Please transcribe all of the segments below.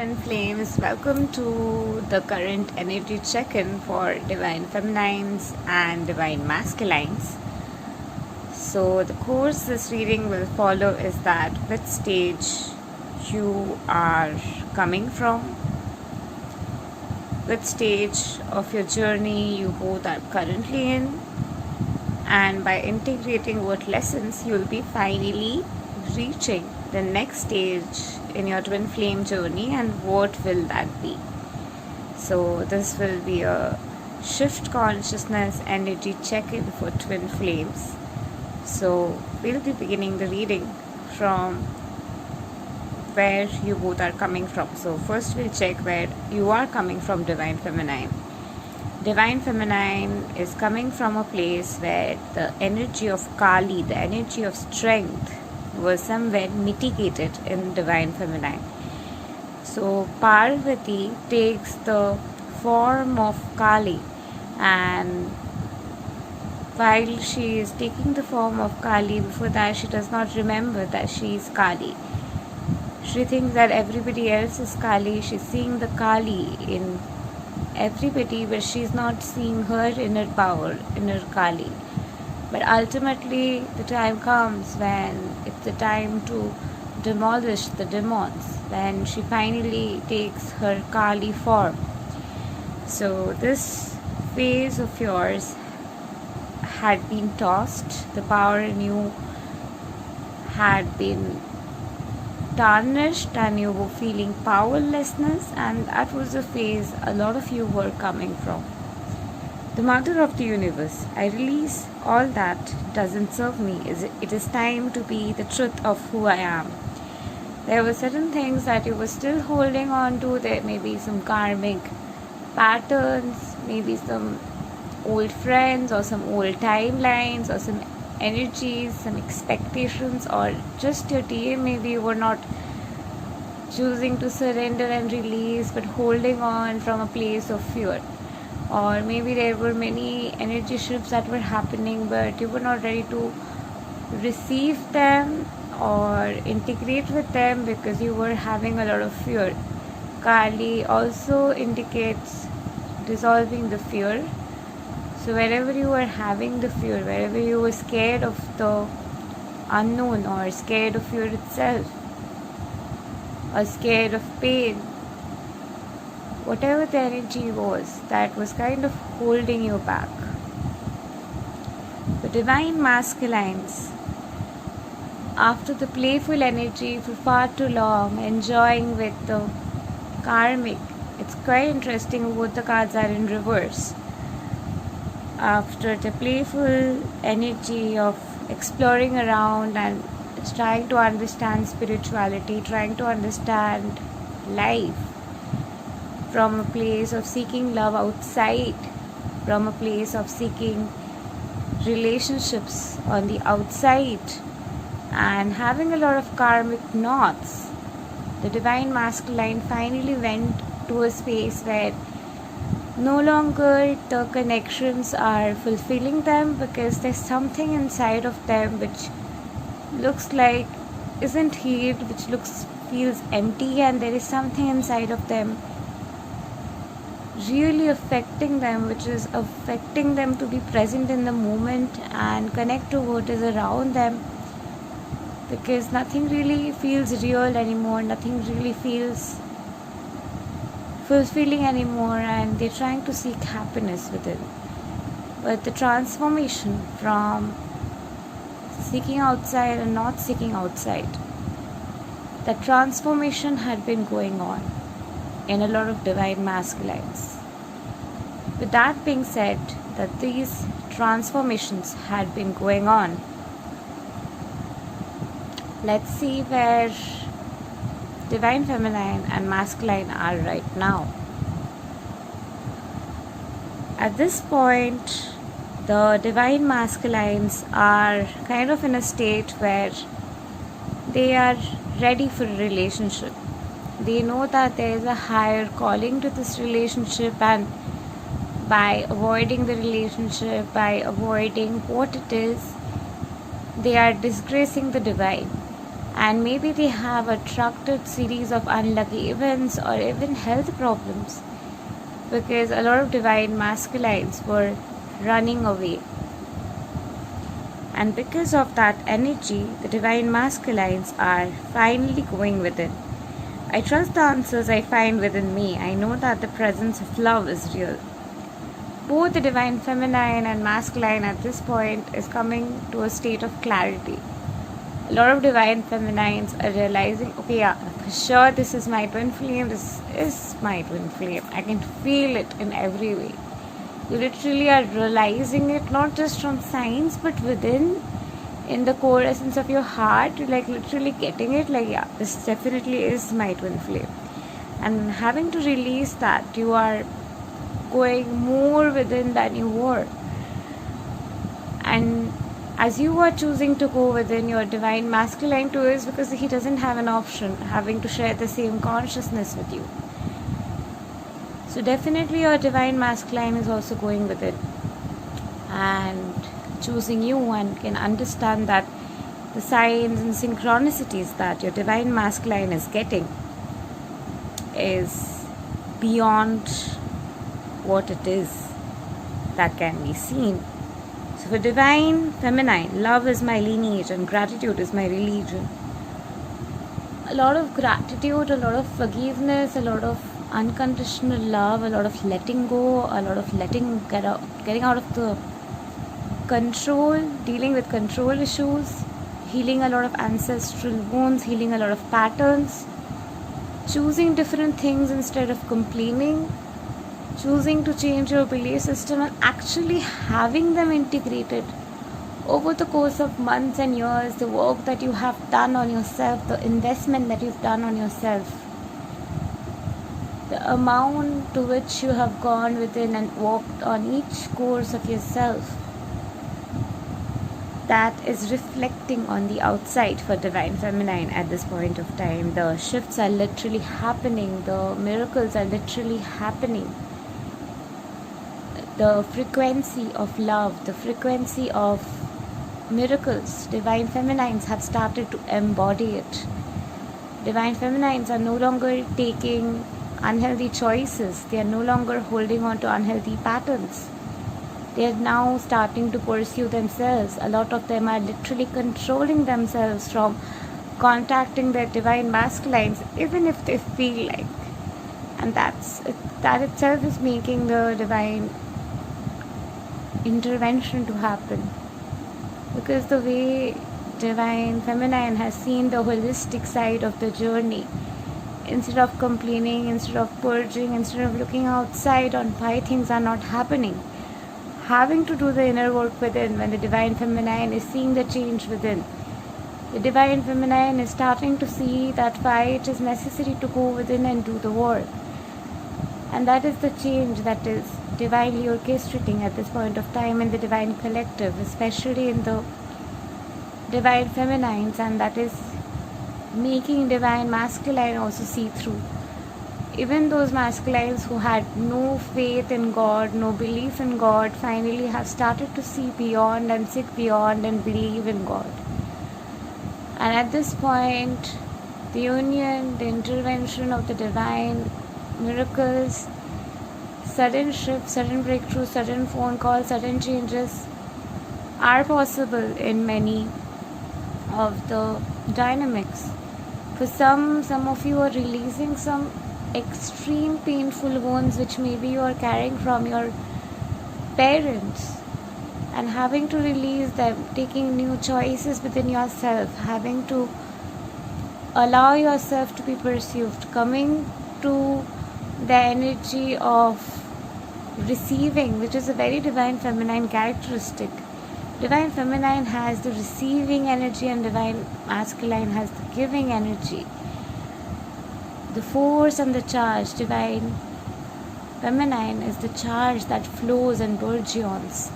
twin flames, welcome to the current energy check-in for divine feminines and divine masculines. So the course this reading will follow is that which stage you are coming from, which stage of your journey you both are currently in, and by integrating what lessons you'll be finally reaching the next stage in your twin flame journey, and what will that be. So this will be a shift consciousness energy check-in for twin flames. So we'll be beginning the reading from where you both are coming from. So first we'll check where you are coming from, divine feminine. Divine feminine is coming from a place where the energy of Kali, the energy of strength, was somewhere mitigated in divine feminine. So Parvati takes the form of Kali, and while she is taking the form of Kali, before that she does not remember that she is Kali. She thinks that everybody else is Kali. She's seeing the Kali in everybody, but she's not seeing her inner power, inner Kali. But ultimately the time comes when it's the time to demolish the demons, when she finally takes her Kali form. So this phase of yours had been tossed, the power in you had been tarnished, and you were feeling powerlessness, and that was the phase a lot of you were coming from. The Mother of the Universe, I release all that doesn't serve me. It is time to be the truth of who I am. There were certain things that you were still holding on to. There may be some karmic patterns, maybe some old friends or some old timelines or some energies, some expectations, or just your TA. Maybe you were not choosing to surrender and release, but holding on from a place of fear. Or maybe there were many energy shifts that were happening, but you were not ready to receive them or integrate with them because you were having a lot of fear. Kali also indicates dissolving the fear. So wherever you were having the fear, wherever you were scared of the unknown, or scared of fear itself, or scared of pain, whatever the energy was that was kind of holding you back. The divine masculines, after the playful energy for far too long, enjoying with the karmic, it's quite interesting, both the cards are in reverse. After the playful energy of exploring around and trying to understand spirituality, trying to understand life from a place of seeking love outside, from a place of seeking relationships on the outside, and having a lot of karmic knots, the divine masculine finally went to a space where no longer the connections are fulfilling them, because there's something inside of them which looks like isn't healed, which feels empty, and there is something inside of them really affecting them, which is affecting them to be present in the moment and connect to what is around them, because nothing really feels real anymore, nothing really feels fulfilling anymore, and they're trying to seek happiness within. But the transformation from seeking outside and not seeking outside, that transformation had been going on in a lot of divine masculines. With that being said, that these transformations had been going on, let's see where divine feminine and masculine are right now. At this point, the divine masculines are kind of in a state where they are ready for a relationship. They know that there is a higher calling to this relationship, and by avoiding the relationship, by avoiding what it is, they are disgracing the divine. and maybe they have attracted series of unlucky events or even health problems, because a lot of divine masculines were running away. And because of that energy, the divine masculines are finally going within. I trust the answers I find within me. I know that the presence of love is real. Both the divine feminine and masculine at this point is coming to a state of clarity. A lot of divine feminines are realizing, okay, yeah, for sure this is my twin flame, this is my twin flame. I can feel it in every way. You literally are realizing it not just from science but within, in the core essence of your heart. You're like literally getting it, like, yeah, this definitely is my twin flame. And having to release that, you are going more within than you were. And as you are choosing to go within, your divine masculine too is, because he doesn't have an option having to share the same consciousness with you. So definitely your divine masculine is also going with it and choosing you. One can understand that the signs and synchronicities that your divine masculine is getting is beyond what it is that can be seen. So for divine feminine, love is my lineage and gratitude is my religion. A lot of gratitude, a lot of forgiveness, a lot of unconditional love, a lot of letting go, a lot of getting out of the control, dealing with control issues, healing a lot of ancestral wounds, healing a lot of patterns, choosing different things instead of complaining, choosing to change your belief system and actually having them integrated over the course of months and years. The work that you have done on yourself, the investment that you've done on yourself, the amount to which you have gone within and worked on each course of yourself, that is reflecting on the outside for divine feminine at this point of time. The shifts are literally happening, the miracles are literally happening. The frequency of love, the frequency of miracles, divine feminines have started to embody it. Divine feminines are no longer taking unhealthy choices. They are no longer holding on to unhealthy patterns. They are now starting to pursue themselves. A lot of them are literally controlling themselves from contacting their divine masculines, even if they feel like. And that itself is making the divine intervention to happen. Because the way divine feminine has seen the holistic side of the journey, instead of complaining, instead of purging, instead of looking outside on why things are not happening, having to do the inner work within, when the divine feminine is seeing the change within, the divine feminine is starting to see that why it is necessary to go within and do the work. And that is the change that is divinely orchestrating at this point of time in the divine collective, especially in the divine feminines, and that is making divine masculine also see through. Even those masculines who had no faith in God, no belief in God, finally have started to see beyond and seek beyond and believe in God. And at this point, the union, the intervention of the divine miracles, sudden shifts, sudden breakthroughs, sudden phone calls, sudden changes are possible in many of the dynamics. For some of you are releasing some extreme painful wounds which maybe you are carrying from your parents, and having to release them, taking new choices within yourself, having to allow yourself to be perceived, coming to the energy of receiving, which is a very divine feminine characteristic. Divine feminine has the receiving energy and divine masculine has the giving energy. The force and the charge. Divine feminine is the charge that flows and bourgeons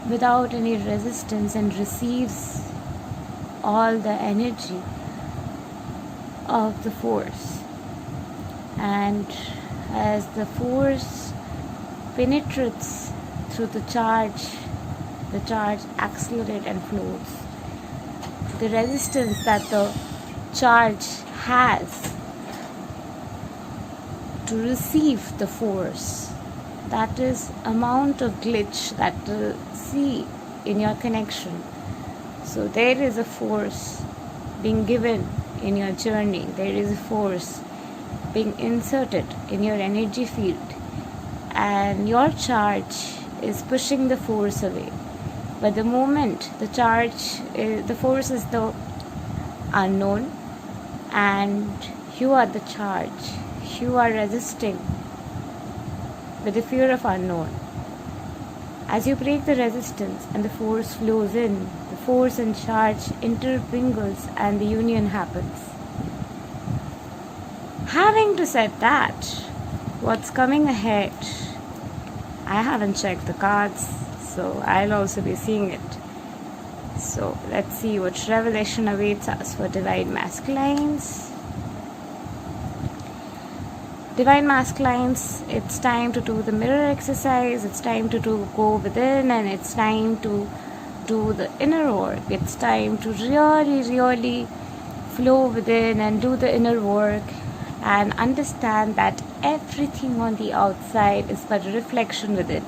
without any resistance and receives all the energy of the force. And as the force penetrates through the charge accelerates and flows. The resistance that the charge has to receive the force. That is amount of glitch that will see in your connection. So there is a force being given in your journey. There is a force being inserted in your energy field, and your charge is pushing the force away. But the moment the force is the unknown, and you are the charge, you are resisting with the fear of unknown. As you break the resistance and the force flows in, the force and charge intermingles and the union happens. Having to said that, what's coming ahead, I haven't checked the cards, so I'll also be seeing it. So let's see what revelation awaits us for Divine Masculines. Divine Masculines, it's time to do the mirror exercise, it's time to go within, and it's time to do the inner work. It's time to really flow within and do the inner work and understand that everything on the outside is but a reflection within.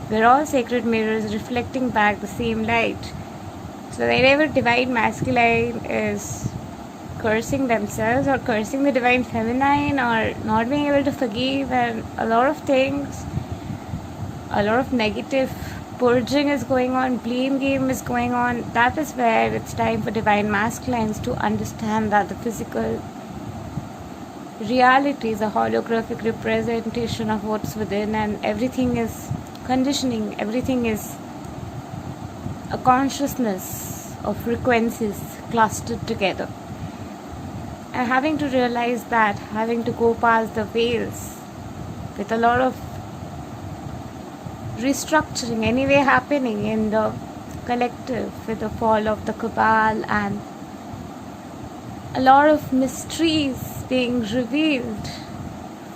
We're all sacred mirrors reflecting back the same light. So wherever Divine Masculine is cursing themselves or cursing the Divine Feminine or not being able to forgive, and a lot of things, a lot of negative purging is going on, blame game is going on, that is where it's time for Divine Masculines to understand that the physical reality is a holographic representation of what's within, and everything is conditioning, everything is a consciousness of frequencies clustered together. And having to realize that, having to go past the veils with a lot of restructuring anyway happening in the collective with the fall of the cabal, and a lot of mysteries being revealed,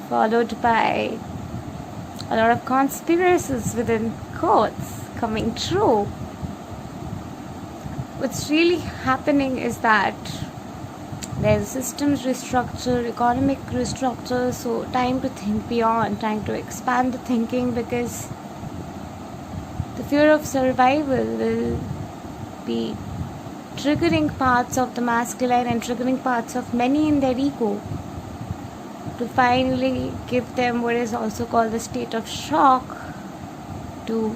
followed by a lot of conspiracies within courts coming true. What's really happening is that there's systems restructure, economic restructure, so time to think beyond, time to expand the thinking, because the fear of survival will be triggering parts of the masculine and triggering parts of many in their ego to finally give them what is also called the state of shock, to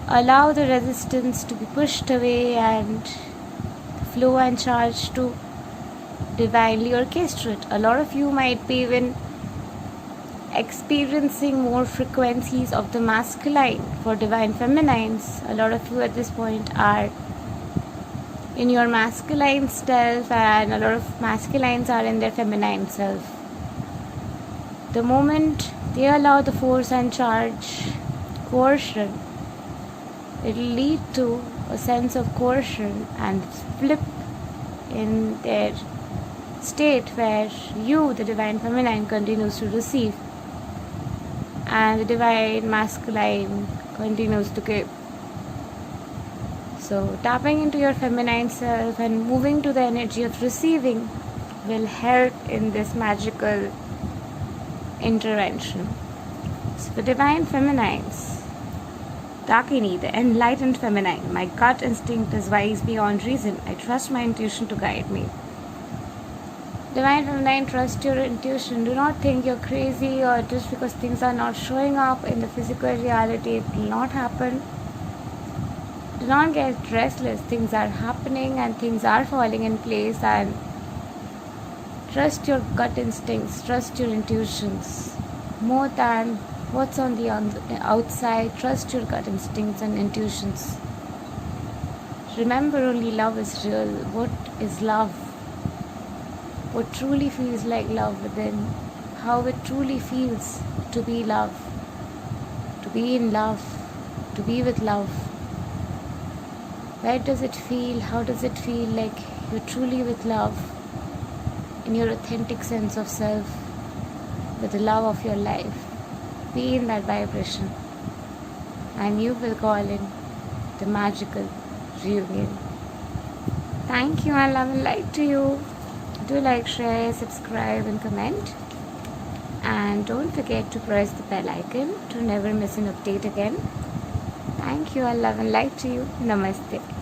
allow the resistance to be pushed away and the flow and charge to divinely orchestrate. A lot of you might be even experiencing more frequencies of the masculine for Divine Feminines. A lot of you at this point are in your masculine self, and a lot of masculines are in their feminine self. The moment they allow the force and charge coercion, it will lead to a sense of coercion and flip in their state where you, the Divine Feminine, continues to receive and the Divine Masculine continues to give. So tapping into your feminine self and moving to the energy of receiving will help in this magical intervention. So for Divine Feminines, Dakini, the enlightened feminine, my gut instinct is wise beyond reason. I trust my intuition to guide me. Divine Feminine, trust your intuition. Do not think you're crazy, or just because things are not showing up in the physical reality, it will not happen. Do not get restless. Things are happening and things are falling in place, and trust your gut instincts, trust your intuitions. More than what's on the outside, trust your gut instincts and intuitions. Remember, only love is real. What is love? What truly feels like love within, how it truly feels to be love, to be in love, to be with love. Where does it feel? How does it feel like you're truly with love, in your authentic sense of self, with the love of your life? Be in that vibration, and you will call in the magical reunion. Thank you and love and light to you. Do like, share, subscribe, and comment. And don't forget to press the bell icon to never miss an update again. Thank you and love and light to you. Namaste.